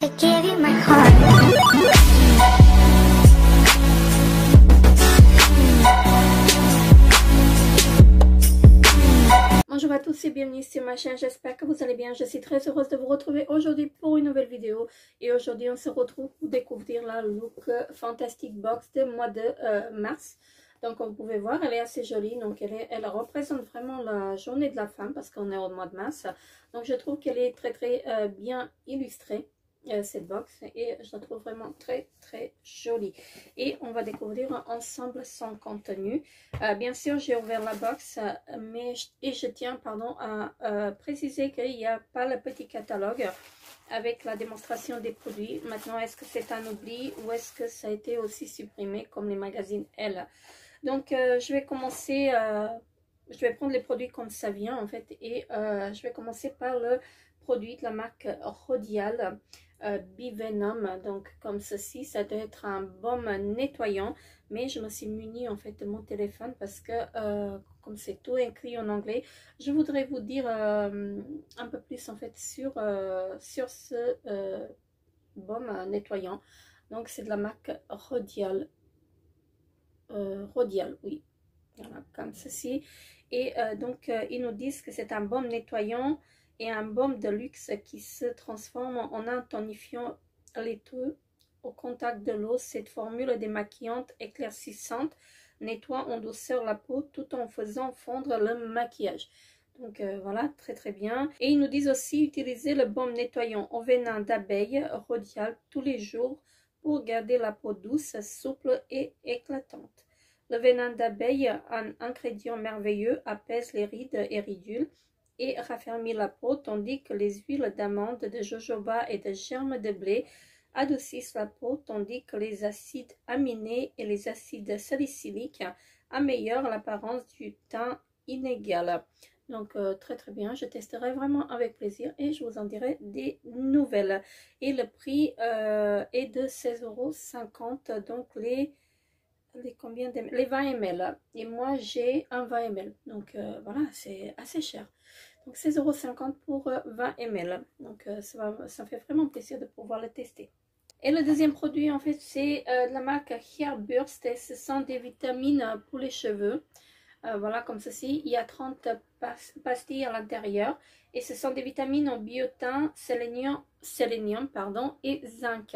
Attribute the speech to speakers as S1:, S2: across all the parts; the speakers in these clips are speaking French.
S1: I gave you my heart.
S2: Bonjour à tous et bienvenue sur ma chaîne, j'espère que vous allez bien. Je suis très heureuse de vous retrouver aujourd'hui pour une nouvelle vidéo. Et aujourd'hui on se retrouve pour découvrir la look Fantastic Box de mois de mars. Donc comme vous pouvez voir, elle est assez jolie. Donc elle représente vraiment la journée de la femme parce qu'on est au mois de mars. Donc je trouve qu'elle est très bien illustrée. Cette box, et je la trouve vraiment très jolie, et on va découvrir ensemble son contenu. Bien sûr, j'ai ouvert la box, mais je tiens à préciser qu'il n'y a pas le petit catalogue avec la démonstration des produits. Maintenant, est-ce que c'est un oubli ou est-ce que ça a été aussi supprimé comme les magazines Elle? Donc je vais commencer, je vais prendre les produits comme ça vient en fait, et je vais commencer par le produit de la marque Rodial, Bivenom. Donc comme ceci, ça doit être un baume nettoyant, mais je me suis munie en fait de mon téléphone parce que comme c'est tout écrit en anglais, je voudrais vous dire un peu plus en fait sur ce baume nettoyant. Donc c'est de la marque Rodial, oui, voilà, comme ceci. Et ils nous disent que c'est un baume nettoyant et un baume de luxe qui se transforme en un tonifiant laiteux au contact de l'eau. Cette formule démaquillante éclaircissante nettoie en douceur la peau tout en faisant fondre le maquillage. Donc voilà, très bien. Et ils nous disent aussi utiliser le baume nettoyant au venin d'abeille Rodial tous les jours pour garder la peau douce, souple et éclatante. Le venin d'abeille, un ingrédient merveilleux, apaise les rides et ridules et raffermit la peau, tandis que les huiles d'amande, de jojoba et de germe de blé adoucissent la peau, tandis que les acides aminés et les acides salicyliques améliorent l'apparence du teint inégal. Donc très bien, je testerai vraiment avec plaisir et je vous en dirai des nouvelles. Et le prix est de 16,50 €, donc les 20 ml, et moi j'ai un 20 ml, donc voilà, c'est assez cher. Donc 16,50 € pour 20 ml, donc ça me fait vraiment plaisir de pouvoir le tester. Et le deuxième produit en fait c'est de la marque Hairburst, et ce sont des vitamines pour les cheveux. Voilà, comme ceci, il y a 30 pastilles à l'intérieur, et ce sont des vitamines en biotin, sélénium et zinc.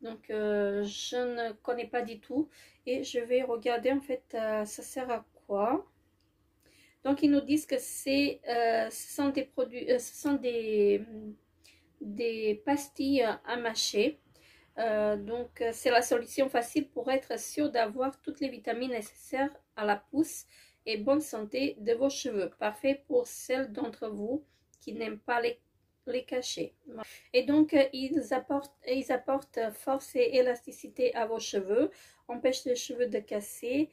S2: Donc je ne connais pas du tout, et je vais regarder en fait ça sert à quoi. Donc ils nous disent que ce sont des produits, ce sont des pastilles à mâcher. Donc c'est la solution facile pour être sûr d'avoir toutes les vitamines nécessaires à la pousse et bonne santé de vos cheveux. Parfait pour celles d'entre vous qui n'aiment pas les cacher. Et donc ils apportent force et élasticité à vos cheveux, empêchent les cheveux de casser.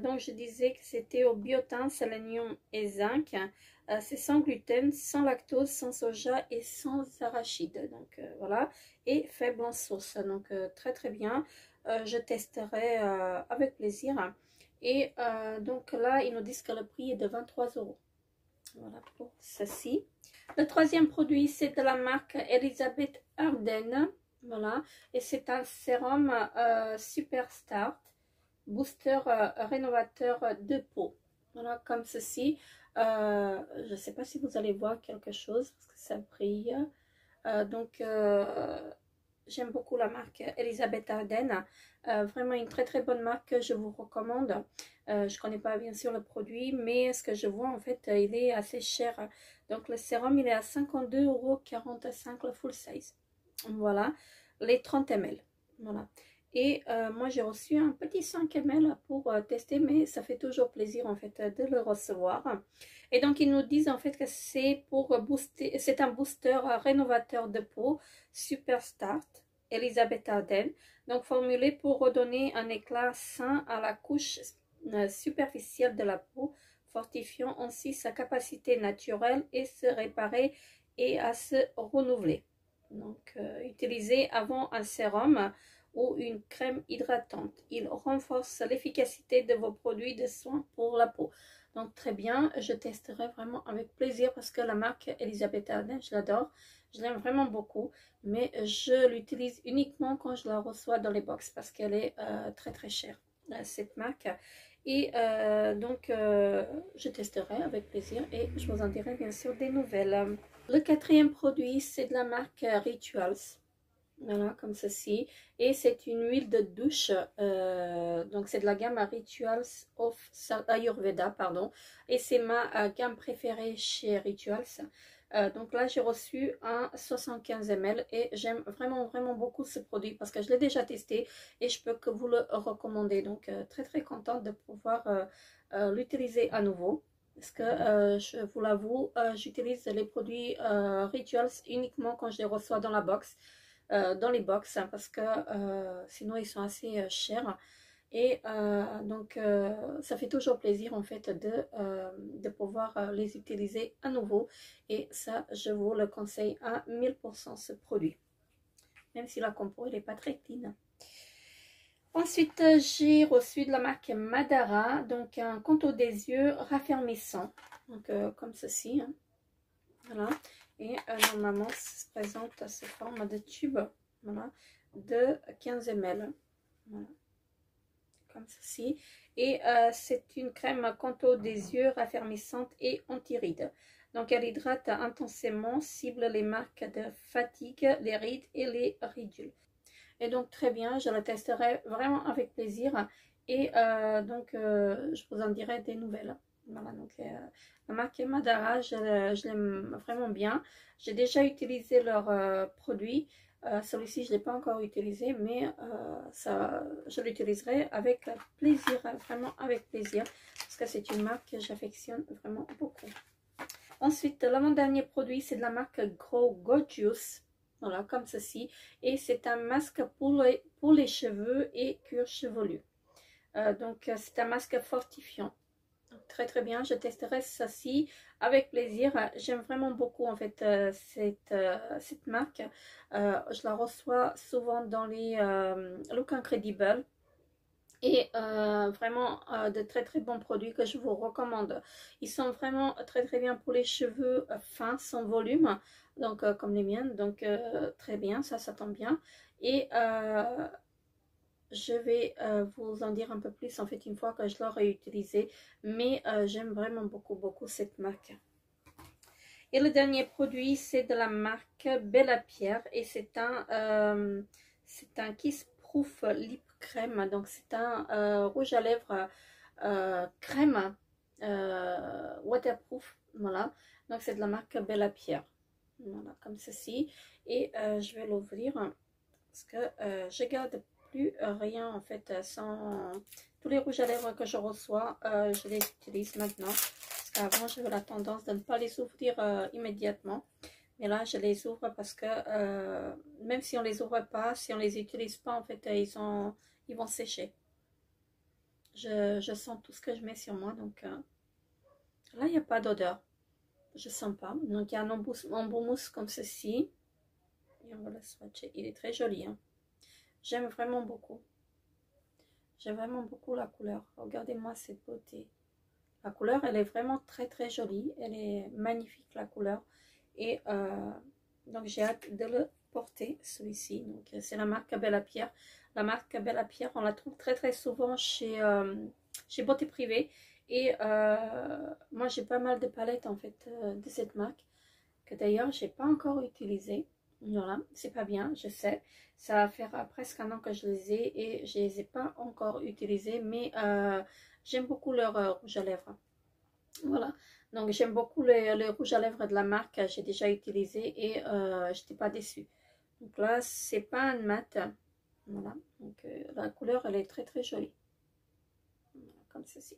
S2: Donc je disais que c'était au biotin, sélénium et zinc. C'est sans gluten, sans lactose, sans soja et sans arachide. Donc voilà, et faible en sauce. Donc très bien. Je testerai avec plaisir. Et donc là, ils nous disent que le prix est de 23 €. Voilà pour ceci. Le troisième produit, c'est de la marque Elizabeth Arden. Voilà, et c'est un sérum Super Start Booster rénovateur de peau. Voilà, comme ceci. Je ne sais pas si vous allez voir quelque chose parce que ça brille. J'aime beaucoup la marque Elizabeth Arden. Vraiment une très bonne marque, je vous recommande. Je ne connais pas bien sûr le produit, mais ce que je vois en fait, il est assez cher. Donc le sérum, il est à 52,45 € le full size. Voilà, les 30 ml. Voilà. Et moi j'ai reçu un petit 5 ml pour tester, mais ça fait toujours plaisir en fait de le recevoir. Et donc ils nous disent en fait que c'est pour booster, c'est un booster rénovateur de peau Super Start Elizabeth Arden, donc formulé pour redonner un éclat sain à la couche superficielle de la peau, fortifiant ainsi sa capacité naturelle et se réparer et à se renouveler. Donc utilisé avant un sérum ou une crème hydratante, il renforce l'efficacité de vos produits de soins pour la peau. Donc très bien, je testerai vraiment avec plaisir parce que la marque Elisabeth Arden, je l'adore. Je l'aime vraiment beaucoup, mais je l'utilise uniquement quand je la reçois dans les box parce qu'elle est très très chère, cette marque. Et je testerai avec plaisir et je vous en dirai bien sûr des nouvelles. Le quatrième produit, c'est de la marque Rituals. Voilà, comme ceci. Et c'est une huile de douche. Donc, c'est de la gamme Rituals of Ayurveda, pardon. Et c'est ma gamme préférée chez Rituals. Donc là, j'ai reçu un 75 ml et j'aime vraiment, vraiment beaucoup ce produit parce que je l'ai déjà testé et je peux que vous le recommander. Donc, très, très contente de pouvoir l'utiliser à nouveau. Parce que je vous l'avoue, j'utilise les produits Rituals uniquement quand je les reçois dans la box. Dans les box hein, parce que sinon ils sont assez chers et ça fait toujours plaisir en fait de pouvoir les utiliser à nouveau et ça je vous le conseille à 1000% ce produit, même si la compo elle n'est pas très clean. Ensuite j'ai reçu de la marque Madara, donc un contour des yeux raffermissant, donc comme ceci hein. Voilà. Et normalement, ça se présente sous forme de tube, voilà, de 15 ml. Voilà. Comme ceci. Et c'est une crème contour des yeux raffermissante et anti-rides. Donc, elle hydrate intensément, cible les marques de fatigue, les rides et les ridules. Et donc, très bien, je la testerai vraiment avec plaisir. Et je vous en dirai des nouvelles. Voilà, donc la marque Madara, je l'aime vraiment bien. J'ai déjà utilisé leur produit. Celui-ci, je ne l'ai pas encore utilisé, mais je l'utiliserai avec plaisir, vraiment avec plaisir, parce que c'est une marque que j'affectionne vraiment beaucoup. Ensuite, l'avant-dernier produit, c'est de la marque Grow Gorgeous. Voilà, comme ceci. Et c'est un masque pour les cheveux et cuir chevelu. C'est un masque fortifiant. Très très bien, je testerai ceci avec plaisir. J'aime vraiment beaucoup en fait cette marque. Je la reçois souvent dans les Look Incredible. Et vraiment de très très bons produits que je vous recommande. Ils sont vraiment très très bien pour les cheveux fins, sans volume, donc comme les miennes, donc très bien, ça tombe bien. Et je vais vous en dire un peu plus en fait une fois que je l'aurai utilisé, mais j'aime vraiment beaucoup beaucoup cette marque. Et le dernier produit, c'est de la marque Bella Pierre et c'est un Kiss Proof Lip Crème. Donc c'est un rouge à lèvres crème waterproof. Voilà. Donc c'est de la marque Bella Pierre. Voilà, comme ceci. Et je vais l'ouvrir parce que je garde plus rien en fait sans tous les rouges à lèvres que je reçois. Je les utilise maintenant. Avant, j'avais la tendance de ne pas les ouvrir immédiatement. Mais là, je les ouvre parce que même si on les ouvre pas, si on les utilise pas, en fait, ils vont sécher. Je sens tout ce que je mets sur moi. Donc là, il n'y a pas d'odeur. Je sens pas. Donc, il y a un embout mousse comme ceci. Et on va le swatcher. Il est très joli. Hein. J'aime vraiment beaucoup. J'aime vraiment beaucoup la couleur. Regardez-moi cette beauté. La couleur, elle est vraiment très très jolie. Elle est magnifique la couleur. Et donc j'ai hâte de le porter, celui-ci. Donc c'est la marque Bella Pierre. La marque Bella Pierre, on la trouve très très souvent chez Beauté Privée. Et moi j'ai pas mal de palettes en fait de cette marque. Que d'ailleurs j'ai pas encore utilisé. Voilà, c'est pas bien, je sais. Ça va faire presque un an que je les ai et je les ai pas encore utilisées. Mais j'aime beaucoup leur rouge à lèvres. Voilà, donc j'aime beaucoup le rouge à lèvres de la marque. J'ai déjà utilisé et je n'étais pas déçue. Donc là, c'est pas un mat. Voilà, donc la couleur, elle est très très jolie. Voilà, comme ceci.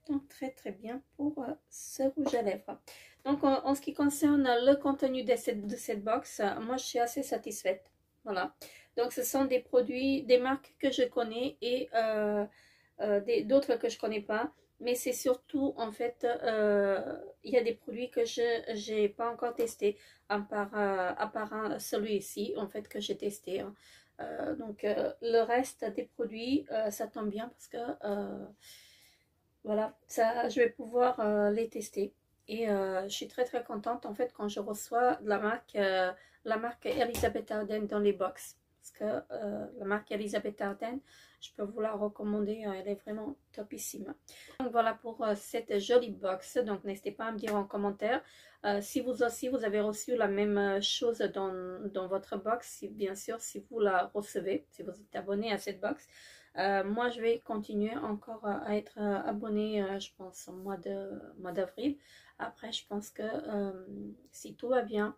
S2: Donc très très bien pour ce rouge à lèvres. Donc en ce qui concerne le contenu de cette box, moi je suis assez satisfaite. Voilà, donc ce sont des produits, des marques que je connais et d'autres que je connais pas. Mais c'est surtout, en fait, il y a des produits que je n'ai pas encore testé, à part celui-ci, en fait, que j'ai testé. Hein. Le reste des produits, ça tombe bien parce que voilà, ça, je vais pouvoir les tester. Et je suis très très contente en fait quand je reçois de la marque Elisabeth Arden dans les box. Parce que la marque Elisabeth Arden, je peux vous la recommander, elle est vraiment topissime. Donc voilà pour cette jolie box. Donc n'hésitez pas à me dire en commentaire si vous aussi vous avez reçu la même chose dans votre box. Si, bien sûr, si vous la recevez, si vous êtes abonné à cette box. Moi, je vais continuer encore à être abonnée, je pense, au mois d'avril. Après, je pense que si tout va bien,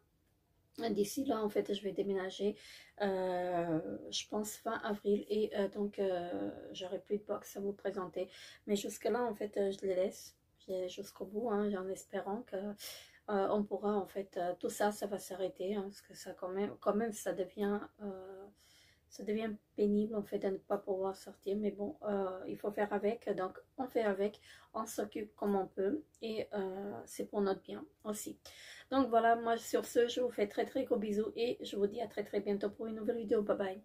S2: d'ici là, en fait, je vais déménager, je pense, fin avril. Et donc, j'aurai plus de box à vous présenter. Mais jusque-là, en fait, je les laisse jusqu'au bout, hein, en espérant que on pourra, en fait, tout ça, ça va s'arrêter. Hein, parce que ça, quand même ça devient pénible en fait de ne pas pouvoir sortir, mais bon, il faut faire avec, donc on fait avec, on s'occupe comme on peut, et c'est pour notre bien aussi. Donc voilà, moi sur ce, je vous fais très très gros bisous, et je vous dis à très très bientôt pour une nouvelle vidéo. Bye bye.